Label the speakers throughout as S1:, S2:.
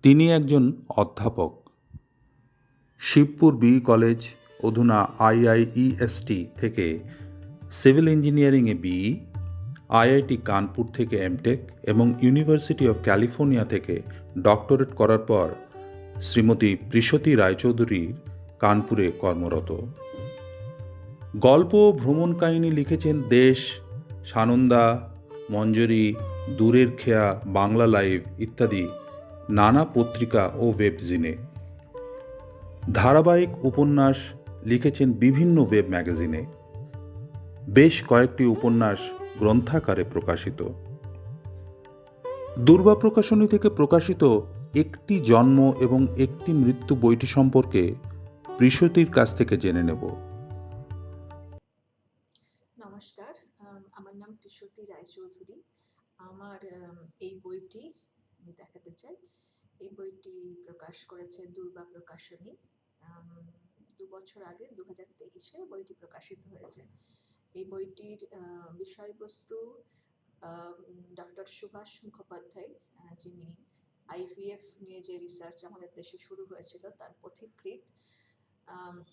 S1: তিনি একজন অধ্যাপক। শিবপুর বিই কলেজ, অধুনা IIEST থেকে সিভিল ইঞ্জিনিয়ারিংয়ে বিই, IIT কানপুর থেকে এমটেক এবং ইউনিভার্সিটি অফ ক্যালিফোর্নিয়া থেকে ডক্টরেট করার পর শ্রীমতী প্রিশতী রায়চৌধুরী কানপুরে কর্মরত। গল্প ও ভ্রমণ কাহিনী লিখেছেন দেশ, সানন্দা, মঞ্জরি, দূরের খেয়া, বাংলা লাইভ ইত্যাদি নানা পত্রিকা ও ওয়েবজিনে। ধারাবাহিক উপন্যাস লিখেছেন বিভিন্ন ওয়েব ম্যাগাজিনে। বেশ কয়েকটি উপন্যাস গ্রন্থাকারে প্রকাশিত। দুর্বা প্রকাশনী থেকে প্রকাশিত একটি জন্ম এবং একটি মৃত্যু বইটি সম্পর্কে প্রিশতীর কাছ থেকে জেনে নেব।
S2: নমস্কার, আমার নাম প্রিশতী রায়চৌধুরী। আমার এই বইটি আমি দেখাতে চাই। এই বইটি প্রকাশ করেছে দুর্বা প্রকাশনী। 2 বছর আগে 2023-এ বইটি প্রকাশিত হয়েছে। এই বইটির বিষয়বস্তু ডক্টর সুভাষ মুখোপাধ্যায়, যিনি IVF নিয়ে যে রিসার্চ আমাদের দেশে শুরু হয়েছিল তার পথিকৃৎ।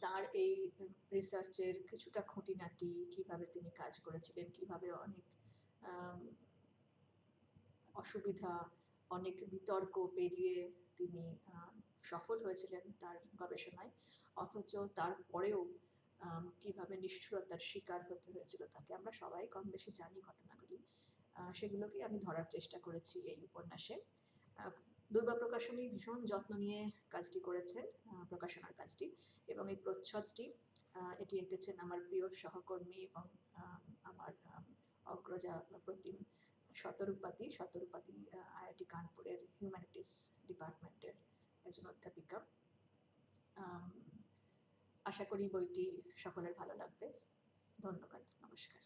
S2: তার এই রিসার্চের কিছুটা খুঁটিনাটি, কিভাবে তিনি কাজ করেছিলেন, কিভাবে অনেক অসুবিধা, অনেক বিতর্ক পেরিয়ে তিনি সফল হয়েছিলেন তার গবেষণায়, অথচ তারপরেও কিভাবে নিষ্ঠুরতার শিকার হতে হয়েছিল তাকে। আমরা সবাই কম বেশি জানি ঘটনাগুলি, সেগুলোকে আমি ধরার চেষ্টা করেছি এই উপন্যাসে। দুর্বা প্রকাশনী ভীষণ যত্ন নিয়ে কাজটি করেছেন, প্রকাশনার কাজটি, এবং এই প্রচ্ছদটি এটি এঁকেছেন আমার প্রিয় সহকর্মী এবং আমার অগ্রজা প্রতিম শতরূপাতি IIT কানপুরের হিউম্যানিটিস ডিপার্টমেন্টের একজন অধ্যাপিকা। আশা করি বইটি সকলের ভালো লাগবে। ধন্যবাদ, নমস্কার।